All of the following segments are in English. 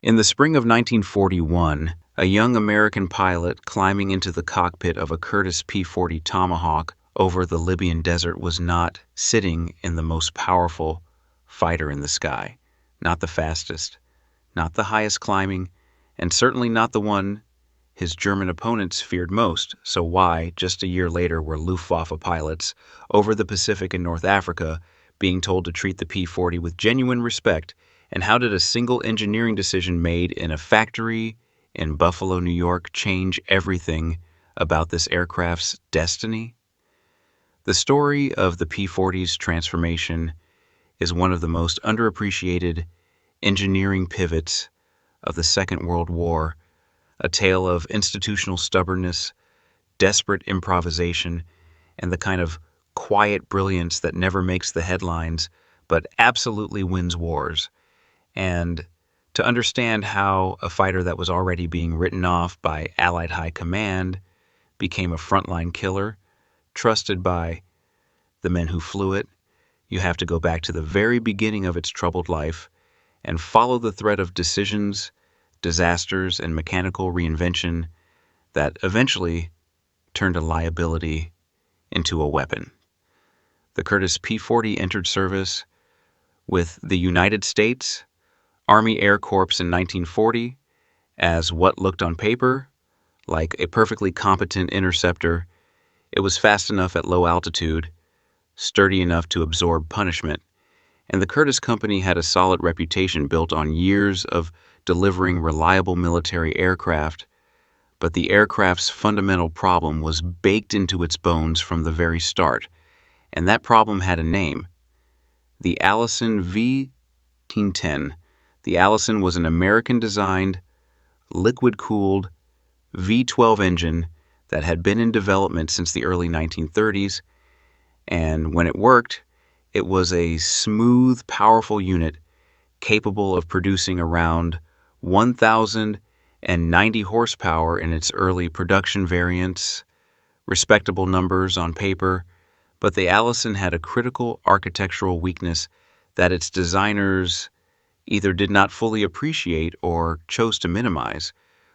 In the spring of 1941, a young American pilot climbing into the cockpit of a Curtiss P-40 Tomahawk over the Libyan desert was not sitting in the most powerful fighter in the sky, not the fastest, not the highest climbing, and certainly not the one his German opponents feared most. So why, just a year later, were Luftwaffe pilots over the Pacific and North Africa being told to treat the P-40 with genuine respect? And how did a single engineering decision made in a factory in Buffalo, New York, change everything about this aircraft's destiny? The story of the P-40's transformation is one of the most underappreciated engineering pivots of the Second World War, a tale of institutional stubbornness, desperate improvisation, and the kind of quiet brilliance that never makes the headlines but absolutely wins wars. And to understand how a fighter that was already being written off by Allied High Command became a frontline killer, trusted by the men who flew it, you have to go back to the very beginning of its troubled life and follow the thread of decisions, disasters, and mechanical reinvention that eventually turned a liability into a weapon. The Curtiss P-40 entered service with the United States Army Air Corps in 1940 as what looked on paper like a perfectly competent interceptor. It was fast enough at low altitude, sturdy enough to absorb punishment, and the Curtiss Company had a solid reputation built on years of delivering reliable military aircraft. But the aircraft's fundamental problem was baked into its bones from the very start, and that problem had a name: the Allison V-1810. The Allison was an American-designed, liquid-cooled V-12 engine that had been in development since the early 1930s, and when it worked, it was a smooth, powerful unit capable of producing around 1,090 horsepower in its early production variants, respectable numbers on paper. But the Allison had a critical architectural weakness that its designers either did not fully appreciate or chose to minimize,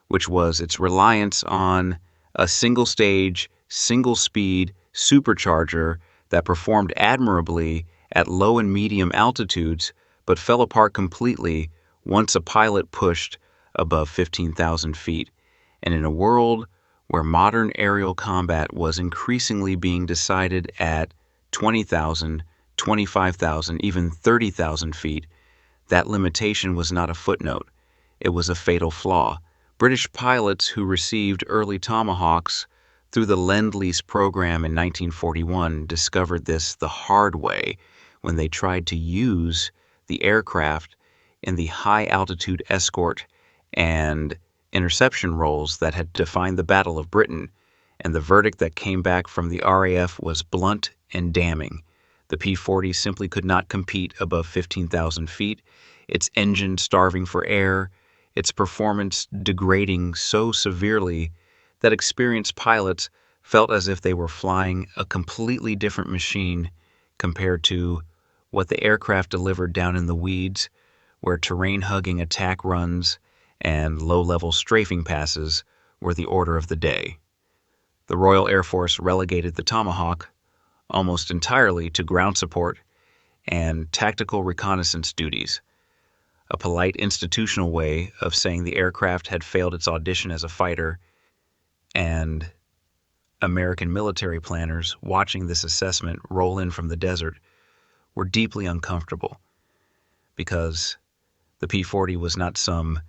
which was its reliance on a single-stage, single-speed supercharger that performed admirably at low and medium altitudes but fell apart completely once a pilot pushed above 15,000 feet. And in a world where modern aerial combat was increasingly being decided at 20,000, 25,000, even 30,000 feet, that limitation was not a footnote. It was a fatal flaw. British pilots who received early Tomahawks through the Lend-Lease program in 1941 discovered this the hard way when they tried to use the aircraft in the high-altitude escort and interception roles that had defined the Battle of Britain, and the verdict that came back from the RAF was blunt and damning. The P-40 simply could not compete above 15,000 feet, its engine starving for air, its performance degrading so severely that experienced pilots felt as if they were flying a completely different machine compared to what the aircraft delivered down in the weeds, where terrain-hugging attack runs and low-level strafing passes were the order of the day. The Royal Air Force relegated the Tomahawk almost entirely to ground support and tactical reconnaissance duties, a polite institutional way of saying the aircraft had failed its audition as a fighter. And American military planners watching this assessment roll in from the desert were deeply uncomfortable, because the P-40 was not some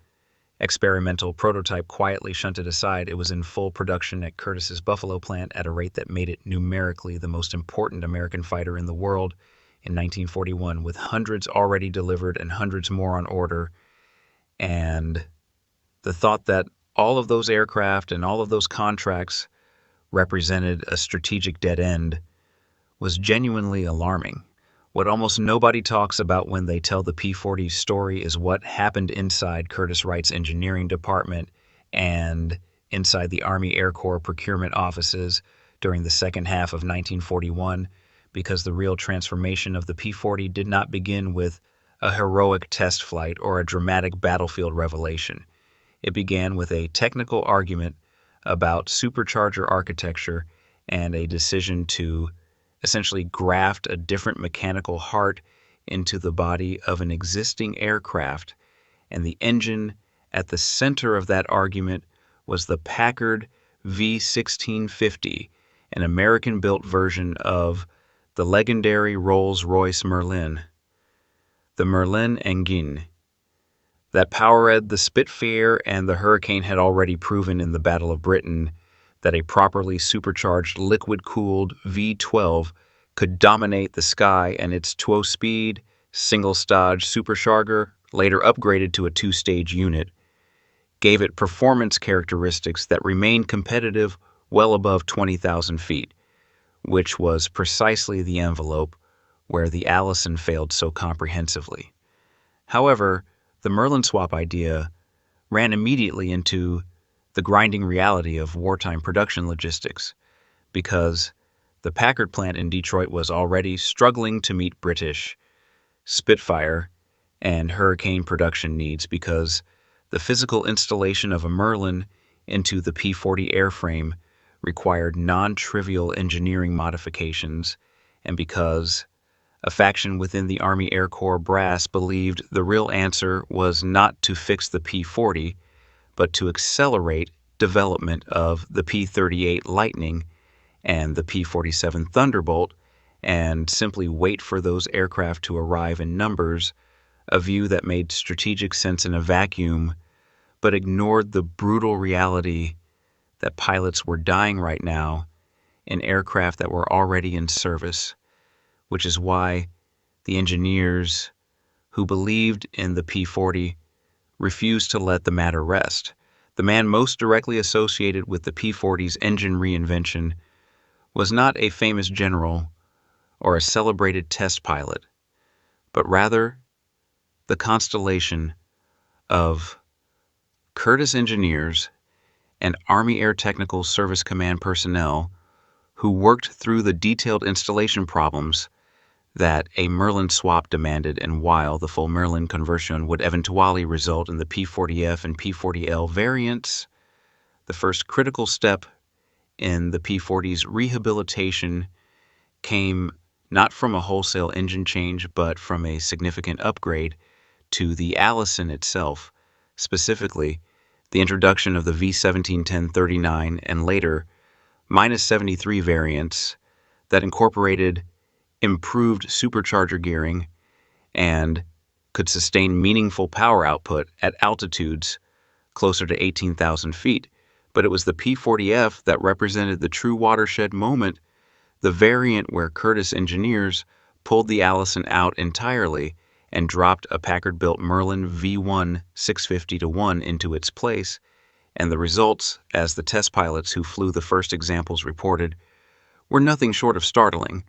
experimental prototype quietly shunted aside. It was in full production at Curtiss's Buffalo plant at a rate that made it numerically the most important American fighter in the world in 1941, with hundreds already delivered and hundreds more on order. And the thought that all of those aircraft and all of those contracts represented a strategic dead end was genuinely alarming. What almost nobody talks about when they tell the P-40's story is what happened inside Curtiss-Wright's engineering department and inside the Army Air Corps procurement offices during the second half of 1941, because the real transformation of the P-40 did not begin with a heroic test flight or a dramatic battlefield revelation. It began with a technical argument about supercharger architecture and a decision to essentially graft a different mechanical heart into the body of an existing aircraft, and the engine at the center of that argument was the Packard V1650, an American-built version of the legendary Rolls-Royce Merlin, the Merlin Engine. That powered the Spitfire and the Hurricane had already proven in the Battle of Britain that a properly supercharged liquid-cooled V-12 could dominate the sky, and its 12-speed, single-stage supercharger, later upgraded to a two-stage unit, gave it performance characteristics that remained competitive well above 20,000 feet, which was precisely the envelope where the Allison failed so comprehensively. However, the Merlin swap idea ran immediately into the grinding reality of wartime production logistics, because the Packard plant in Detroit was already struggling to meet British Spitfire and Hurricane production needs, because the physical installation of a Merlin into the P-40 airframe required non-trivial engineering modifications, and because a faction within the Army Air Corps brass believed the real answer was not to fix the P-40, but to accelerate development of the P-38 Lightning and the P-47 Thunderbolt, and simply wait for those aircraft to arrive in numbers, a view that made strategic sense in a vacuum, but ignored the brutal reality that pilots were dying right now in aircraft that were already in service, which is why the engineers who believed in the P-40 refused to let the matter rest. The man most directly associated with the P-40's engine reinvention was not a famous general or a celebrated test pilot, but rather the constellation of Curtiss engineers and Army Air Technical Service Command personnel who worked through the detailed installation problems that a Merlin swap demanded, and while the full Merlin conversion would eventually result in the P-40F and P-40L variants, the first critical step in the P-40's rehabilitation came not from a wholesale engine change, but from a significant upgrade to the Allison itself, specifically the introduction of the V1710-39 and later -73 variants that incorporated improved supercharger gearing and could sustain meaningful power output at altitudes closer to 18,000 feet. But it was the P-40F that represented the true watershed moment, the variant where Curtiss engineers pulled the Allison out entirely and dropped a Packard-built Merlin V1 650-1 into its place, and the results, as the test pilots who flew the first examples reported, were nothing short of startling.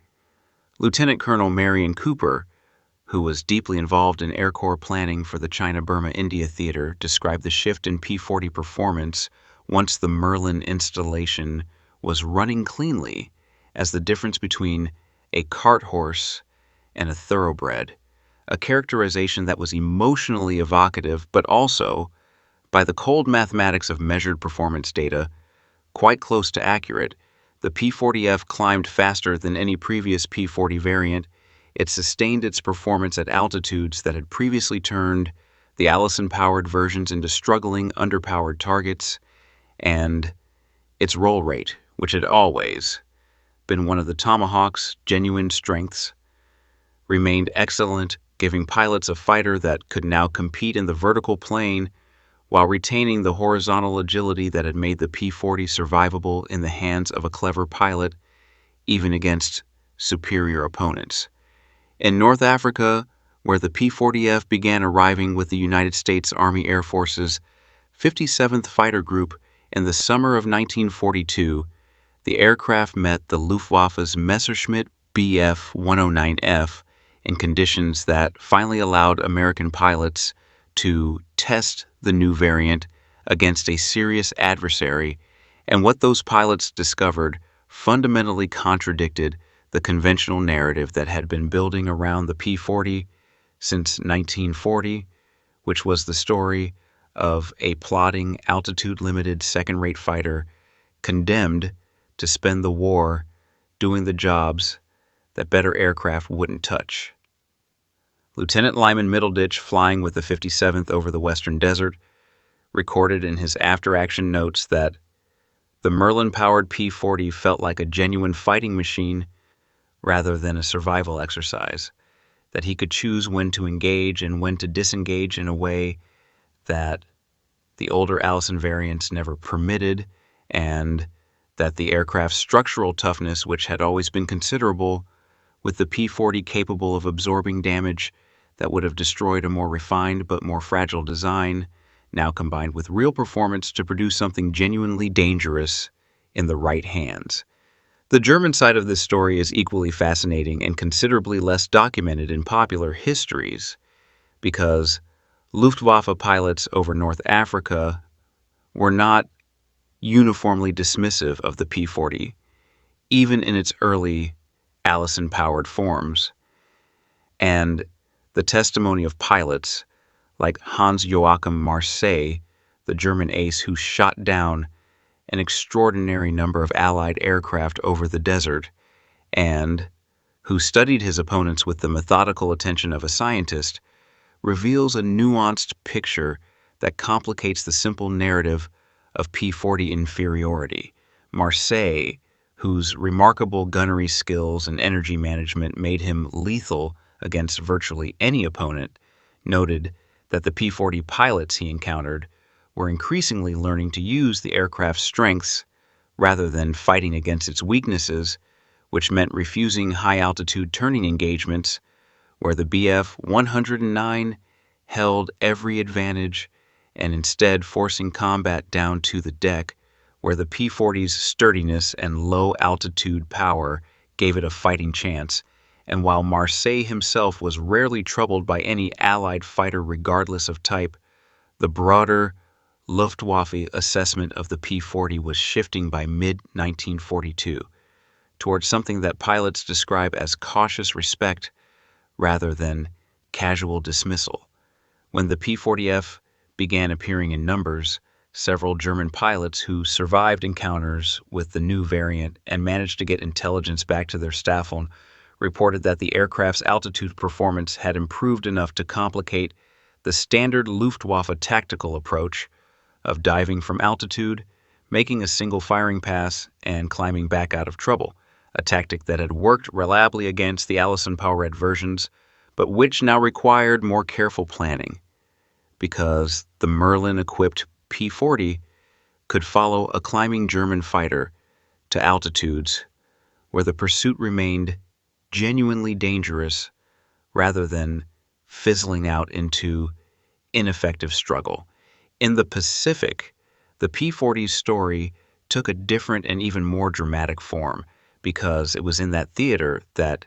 Lieutenant Colonel Marion Cooper, who was deeply involved in Air Corps planning for the China-Burma-India theater, described the shift in P-40 performance once the Merlin installation was running cleanly as the difference between a cart horse and a thoroughbred, a characterization that was emotionally evocative, but also, by the cold mathematics of measured performance data, quite close to accurate. The P-40F climbed faster than any previous P-40 variant. It sustained its performance at altitudes that had previously turned the Allison-powered versions into struggling, underpowered targets, and its roll rate, which had always been one of the Tomahawk's genuine strengths, remained excellent, giving pilots a fighter that could now compete in the vertical plane while retaining the horizontal agility that had made the P-40 survivable in the hands of a clever pilot, even against superior opponents. In North Africa, where the P-40F began arriving with the United States Army Air Force's 57th Fighter Group in the summer of 1942, the aircraft met the Luftwaffe's Messerschmitt Bf 109F in conditions that finally allowed American pilots to test the new variant against a serious adversary, and what those pilots discovered fundamentally contradicted the conventional narrative that had been building around the P-40 since 1940, which was the story of a plodding, altitude-limited second-rate fighter condemned to spend the war doing the jobs that better aircraft wouldn't touch. Lieutenant Lyman Middleditch, flying with the 57th over the Western Desert, recorded in his after-action notes that the Merlin-powered P-40 felt like a genuine fighting machine rather than a survival exercise, that he could choose when to engage and when to disengage in a way that the older Allison variants never permitted, and that the aircraft's structural toughness, which had always been considerable, with the P-40 capable of absorbing damage that would have destroyed a more refined but more fragile design, now combined with real performance to produce something genuinely dangerous in the right hands. The German side of this story is equally fascinating and considerably less documented in popular histories, because Luftwaffe pilots over North Africa were not uniformly dismissive of the P-40, even in its early Allison-powered forms. And the testimony of pilots like Hans-Joachim Marseille, the German ace who shot down an extraordinary number of Allied aircraft over the desert, and who studied his opponents with the methodical attention of a scientist, reveals a nuanced picture that complicates the simple narrative of P-40 inferiority. Marseille, whose remarkable gunnery skills and energy management made him lethal against virtually any opponent, noted that the P-40 pilots he encountered were increasingly learning to use the aircraft's strengths rather than fighting against its weaknesses, which meant refusing high-altitude turning engagements where the Bf-109 held every advantage, and instead forcing combat down to the deck, where the P-40's sturdiness and low-altitude power gave it a fighting chance. And while Marseille himself was rarely troubled by any Allied fighter regardless of type, the broader Luftwaffe assessment of the P-40 was shifting by mid-1942 towards something that pilots describe as cautious respect rather than casual dismissal. When the P-40F began appearing in numbers, several German pilots who survived encounters with the new variant and managed to get intelligence back to their Staffeln reported that the aircraft's altitude performance had improved enough to complicate the standard Luftwaffe tactical approach of diving from altitude, making a single firing pass, and climbing back out of trouble, a tactic that had worked reliably against the Allison-powered versions, but which now required more careful planning, because the Merlin-equipped P-40 could follow a climbing German fighter to altitudes where the pursuit remained genuinely dangerous rather than fizzling out into ineffective struggle. In the Pacific, the P-40's story took a different and even more dramatic form, because it was in that theater that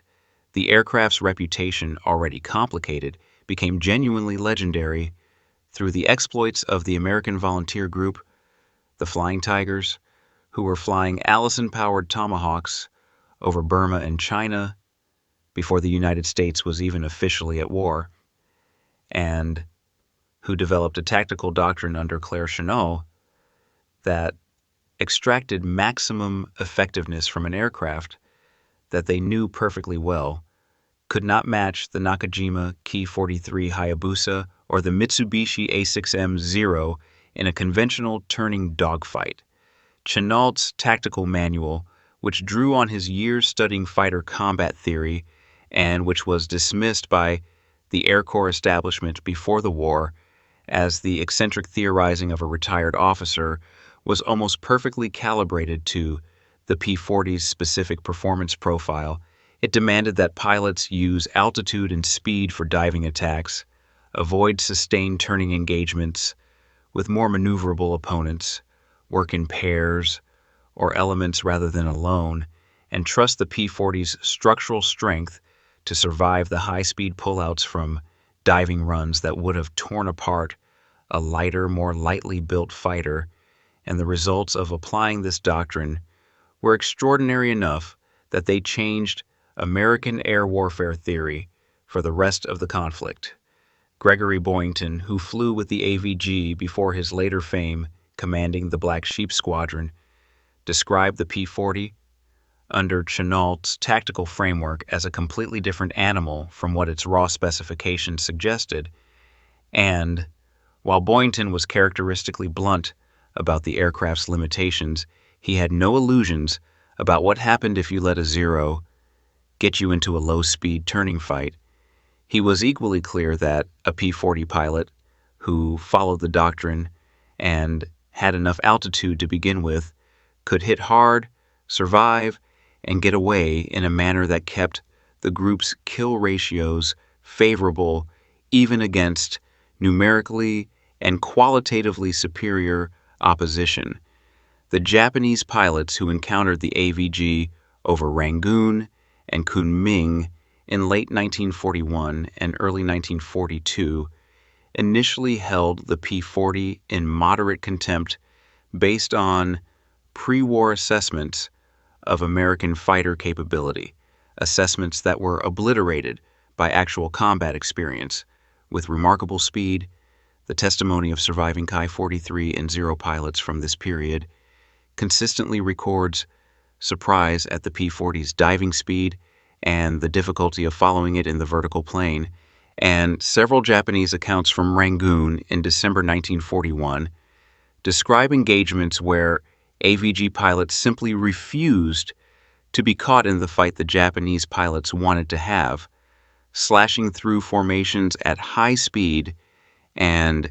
the aircraft's reputation, already complicated, became genuinely legendary through the exploits of the American volunteer group, the Flying Tigers, who were flying Allison-powered Tomahawks over Burma and China before the United States was even officially at war, and who developed a tactical doctrine under Claire Chennault that extracted maximum effectiveness from an aircraft that they knew perfectly well could not match the Nakajima Ki-43 Hayabusa or the Mitsubishi A6M-0 in a conventional turning dogfight. Chennault's tactical manual, which drew on his years studying fighter combat theory and which was dismissed by the Air Corps establishment before the war as the eccentric theorizing of a retired officer, was almost perfectly calibrated to the P-40's specific performance profile. It demanded that pilots use altitude and speed for diving attacks, avoid sustained turning engagements with more maneuverable opponents, work in pairs or elements rather than alone, and trust the P-40's structural strength to survive the high-speed pullouts from diving runs that would have torn apart a lighter, more lightly built fighter. And the results of applying this doctrine were extraordinary enough that they changed American air warfare theory for the rest of the conflict. Gregory Boyington, who flew with the AVG before his later fame commanding the Black Sheep Squadron, described the P-40 under Chennault's tactical framework as a completely different animal from what its raw specifications suggested, and, while Boyington was characteristically blunt about the aircraft's limitations, he had no illusions about what happened if you let a Zero get you into a low-speed turning fight. He was equally clear that a P-40 pilot who followed the doctrine and had enough altitude to begin with could hit hard, survive, and get away in a manner that kept the group's kill ratios favorable even against numerically and qualitatively superior opposition. The Japanese pilots who encountered the AVG over Rangoon and Kunming in late 1941 and early 1942 initially held the P-40 in moderate contempt based on pre-war assessments of American fighter capability, assessments that were obliterated by actual combat experience. With remarkable speed, the testimony of surviving Ki-43 and Zero pilots from this period consistently records surprise at the P-40's diving speed and the difficulty of following it in the vertical plane, and several Japanese accounts from Rangoon in December 1941 describe engagements where AVG pilots simply refused to be caught in the fight the Japanese pilots wanted to have, slashing through formations at high speed and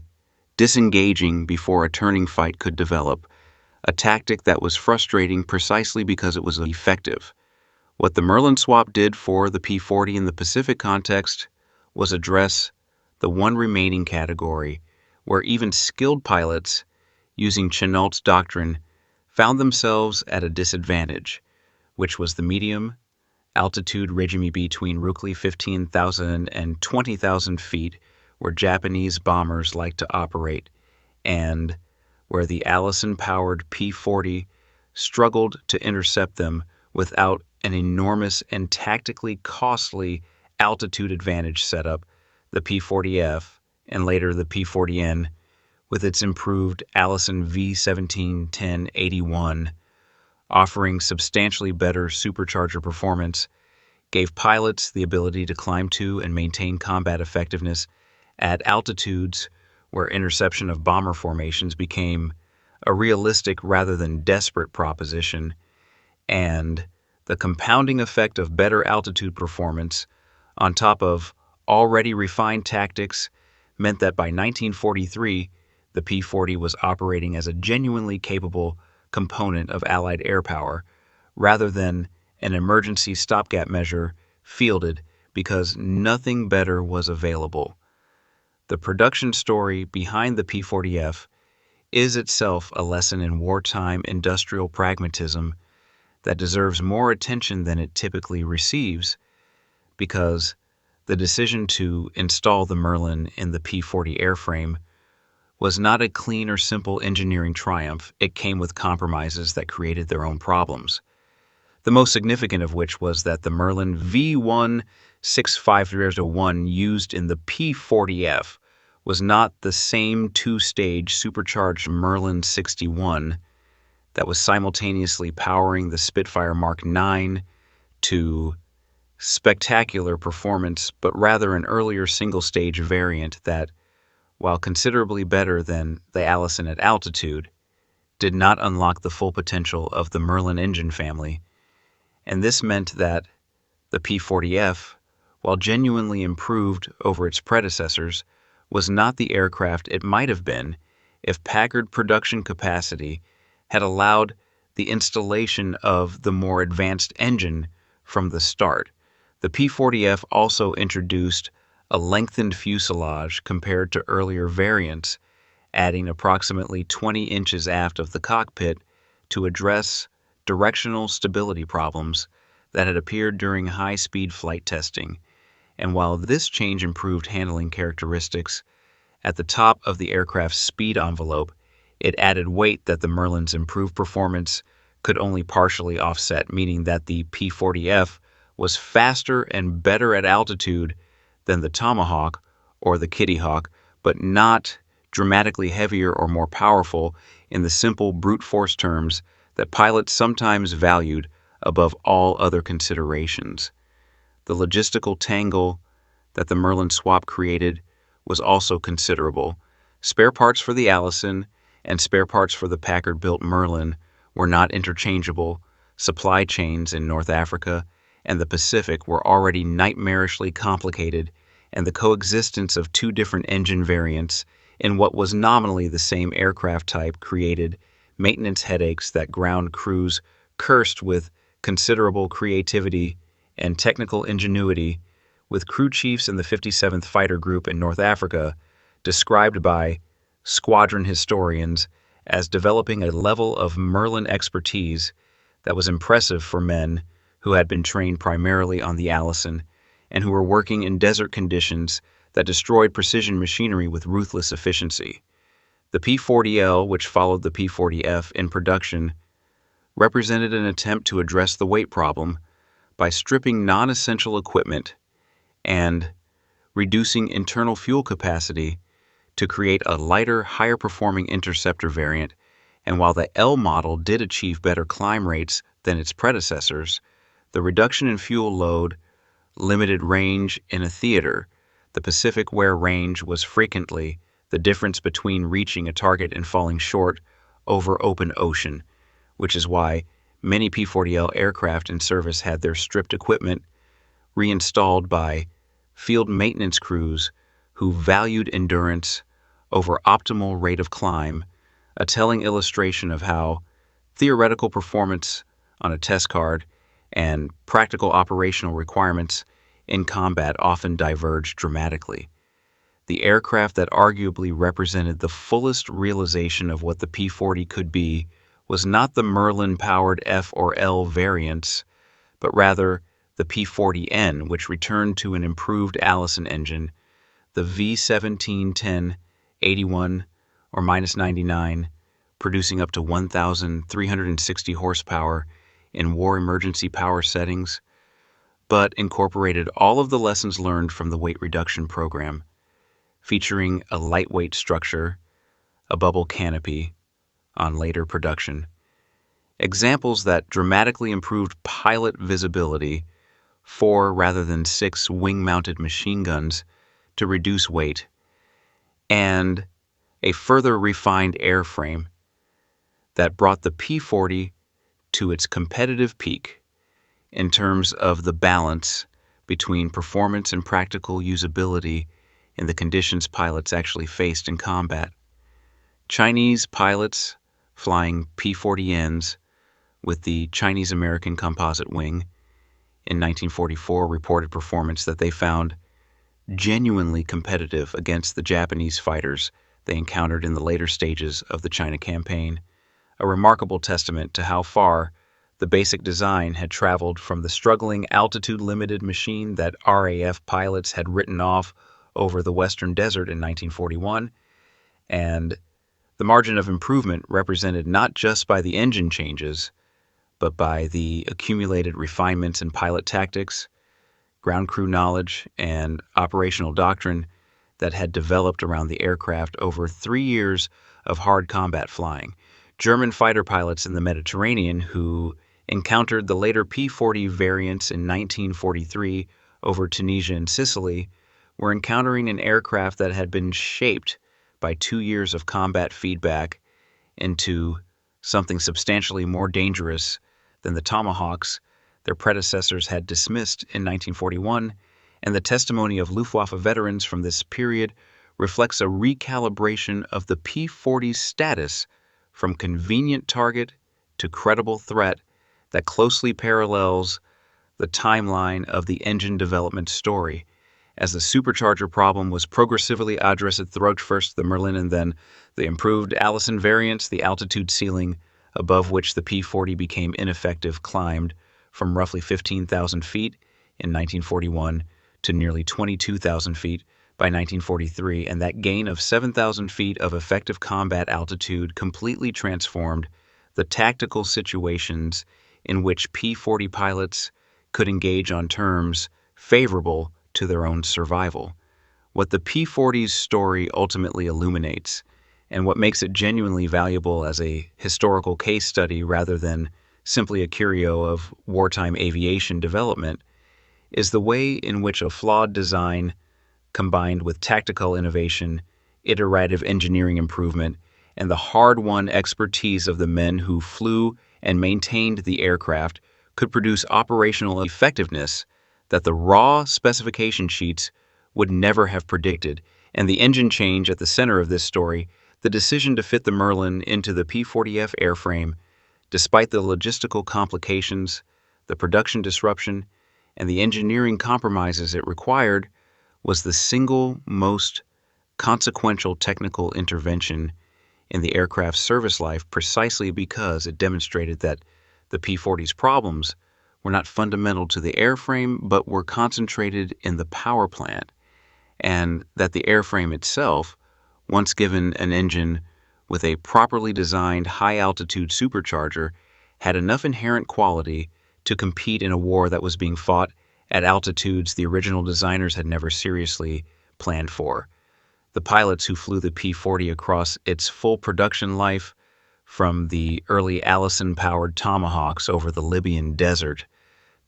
disengaging before a turning fight could develop, a tactic that was frustrating precisely because it was effective. What the Merlin swap did for the P-40 in the Pacific context was address the one remaining category where even skilled pilots using Chennault's doctrine found themselves at a disadvantage, which was the medium altitude regime between roughly 15,000 and 20,000 feet where Japanese bombers like to operate, and where the Allison-powered P-40 struggled to intercept them without an enormous and tactically costly altitude advantage setup, the P-40F, and later the P-40N, with its improved Allison V-1710-81, offering substantially better supercharger performance, gave pilots the ability to climb to and maintain combat effectiveness at altitudes where interception of bomber formations became a realistic rather than desperate proposition, and the compounding effect of better altitude performance on top of already refined tactics meant that by 1943, the P-40 was operating as a genuinely capable component of Allied air power, rather than an emergency stopgap measure fielded because nothing better was available. The production story behind the P-40F is itself a lesson in wartime industrial pragmatism that deserves more attention than it typically receives, because the decision to install the Merlin in the P-40 airframe was not a clean or simple engineering triumph. It came with compromises that created their own problems, the most significant of which was that the Merlin V-165301 used in the P-40F was not the same two-stage supercharged Merlin 61 that was simultaneously powering the Spitfire Mark IX to spectacular performance, but rather an earlier single-stage variant that, while considerably better than the Allison at altitude, did not unlock the full potential of the Merlin engine family. And this meant that the P-40F, while genuinely improved over its predecessors, was not the aircraft it might have been if Packard production capacity had allowed the installation of the more advanced engine from the start. The P-40F also introduced a lengthened fuselage compared to earlier variants, adding approximately 20 inches aft of the cockpit to address directional stability problems that had appeared during high-speed flight testing. And while this change improved handling characteristics at the top of the aircraft's speed envelope, it added weight that the Merlin's improved performance could only partially offset, meaning that the P-40F was faster and better at altitude than the Tomahawk or the Kitty Hawk, but not dramatically heavier or more powerful in the simple brute force terms that pilots sometimes valued above all other considerations. The logistical tangle that the Merlin swap created was also considerable. Spare parts for the Allison and spare parts for the Packard-built Merlin were not interchangeable. Supply chains in North Africa and the Pacific were already nightmarishly complicated, and the coexistence of two different engine variants in what was nominally the same aircraft type created maintenance headaches that ground crews cursed with considerable creativity and technical ingenuity, with crew chiefs in the 57th Fighter Group in North Africa described by squadron historians as developing a level of Merlin expertise that was impressive for men who had been trained primarily on the Allison and who were working in desert conditions that destroyed precision machinery with ruthless efficiency. The P-40L, which followed the P-40F in production, represented an attempt to address the weight problem by stripping non-essential equipment and reducing internal fuel capacity to create a lighter, higher-performing interceptor variant. And while the L model did achieve better climb rates than its predecessors, the reduction in fuel load limited range in a theater. The Pacific, where range was frequently the difference between reaching a target and falling short over open ocean, which is why many P-40L aircraft in service had their stripped equipment reinstalled by field maintenance crews who valued endurance over optimal rate of climb, a telling illustration of how theoretical performance on a test card and practical operational requirements in combat often diverge dramatically. The aircraft that arguably represented the fullest realization of what the P-40 could be was not the Merlin-powered F or L variants, but rather the P-40N, which returned to an improved Allison engine, the V1710-81 or -99, producing up to 1,360 horsepower in war emergency power settings, but incorporated all of the lessons learned from the weight reduction program, featuring a lightweight structure, a bubble canopy on later production, examples that dramatically improved pilot visibility, 4 rather than 6 wing-mounted machine guns to reduce weight, and a further refined airframe that brought the P-40 to its competitive peak in terms of the balance between performance and practical usability in the conditions pilots actually faced in combat. Chinese pilots flying P-40Ns with the Chinese-American Composite Wing in 1944 reported performance that they found genuinely competitive against the Japanese fighters they encountered in the later stages of the China campaign, a remarkable testament to how far the basic design had traveled from the struggling altitude-limited machine that RAF pilots had written off over the Western Desert in 1941, and the margin of improvement represented not just by the engine changes, but by the accumulated refinements in pilot tactics, ground crew knowledge, and operational doctrine that had developed around the aircraft over 3 years of hard combat flying. German fighter pilots in the Mediterranean who encountered the later P-40 variants in 1943 over Tunisia and Sicily were encountering an aircraft that had been shaped by 2 years of combat feedback into something substantially more dangerous than the Tomahawks their predecessors had dismissed in 1941, and the testimony of Luftwaffe veterans from this period reflects a recalibration of the P-40's status from convenient target to credible threat that closely parallels the timeline of the engine development story, as the supercharger problem was progressively addressed throughout first the Merlin and then the improved Allison variants. The altitude ceiling above which the P-40 became ineffective climbed from roughly 15,000 feet in 1941 to nearly 22,000 feet by 1943, and that gain of 7,000 feet of effective combat altitude completely transformed the tactical situations in which P-40 pilots could engage on terms favorable to their own survival. What the P-40's story ultimately illuminates, and what makes it genuinely valuable as a historical case study rather than simply a curio of wartime aviation development, is the way in which a flawed design combined with tactical innovation, iterative engineering improvement, and the hard-won expertise of the men who flew and maintained the aircraft could produce operational effectiveness that the raw specification sheets would never have predicted. And the engine change at the center of this story, the decision to fit the Merlin into the P-40F airframe, despite the logistical complications, the production disruption, and the engineering compromises it required, was the single most consequential technical intervention in the aircraft's service life precisely because it demonstrated that the P-40's problems were not fundamental to the airframe but were concentrated in the power plant, and that the airframe itself, once given an engine with a properly designed high-altitude supercharger, had enough inherent quality to compete in a war that was being fought at altitudes the original designers had never seriously planned for. The pilots who flew the P-40 across its full production life, from the early Allison-powered Tomahawks over the Libyan desert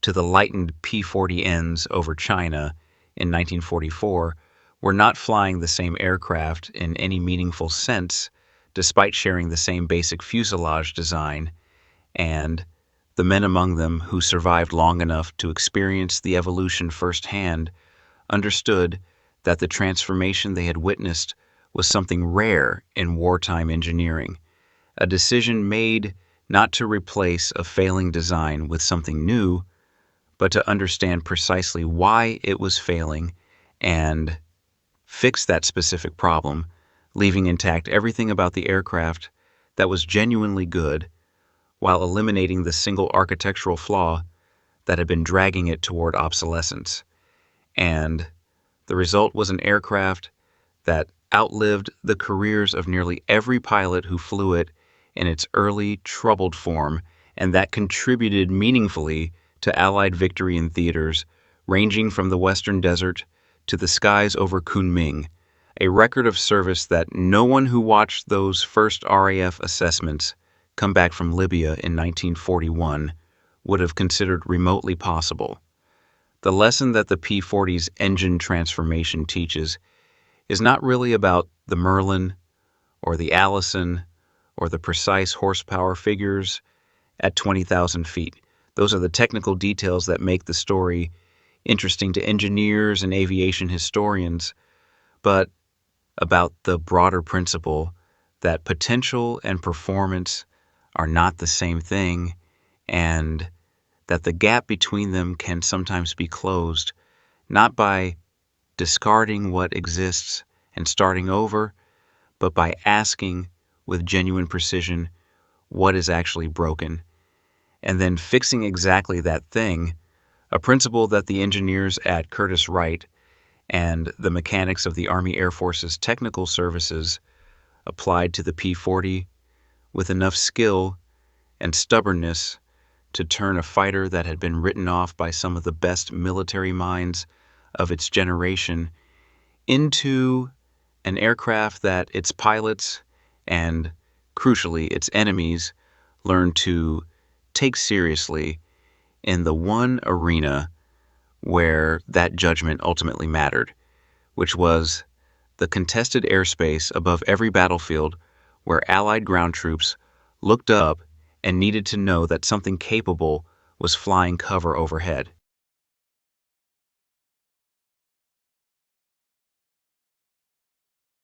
to the lightened P-40Ns over China in 1944, were not flying the same aircraft in any meaningful sense, despite sharing the same basic fuselage design, and the men among them who survived long enough to experience the evolution firsthand understood that the transformation they had witnessed was something rare in wartime engineering, a decision made not to replace a failing design with something new, but to understand precisely why it was failing and fix that specific problem, leaving intact everything about the aircraft that was genuinely good, while eliminating the single architectural flaw that had been dragging it toward obsolescence. And the result was an aircraft that outlived the careers of nearly every pilot who flew it in its early, troubled form, and that contributed meaningfully to Allied victory in theaters ranging from the Western Desert to the skies over Kunming, a record of service that no one who watched those first RAF assessments come back from Libya in 1941 would have considered remotely possible. The lesson that the P-40's engine transformation teaches is not really about the Merlin or the Allison or the precise horsepower figures at 20,000 feet. Those are the technical details that make the story interesting to engineers and aviation historians, but about the broader principle that potential and performance are not the same thing, and that the gap between them can sometimes be closed, not by discarding what exists and starting over, but by asking with genuine precision what is actually broken, and then fixing exactly that thing, a principle that the engineers at Curtiss-Wright and the mechanics of the Army Air Force's technical services applied to the P-40 with enough skill and stubbornness to turn a fighter that had been written off by some of the best military minds of its generation into an aircraft that its pilots and, crucially, its enemies learned to take seriously in the one arena where that judgment ultimately mattered, which was the contested airspace above every battlefield where Allied ground troops looked up and needed to know that something capable was flying cover overhead.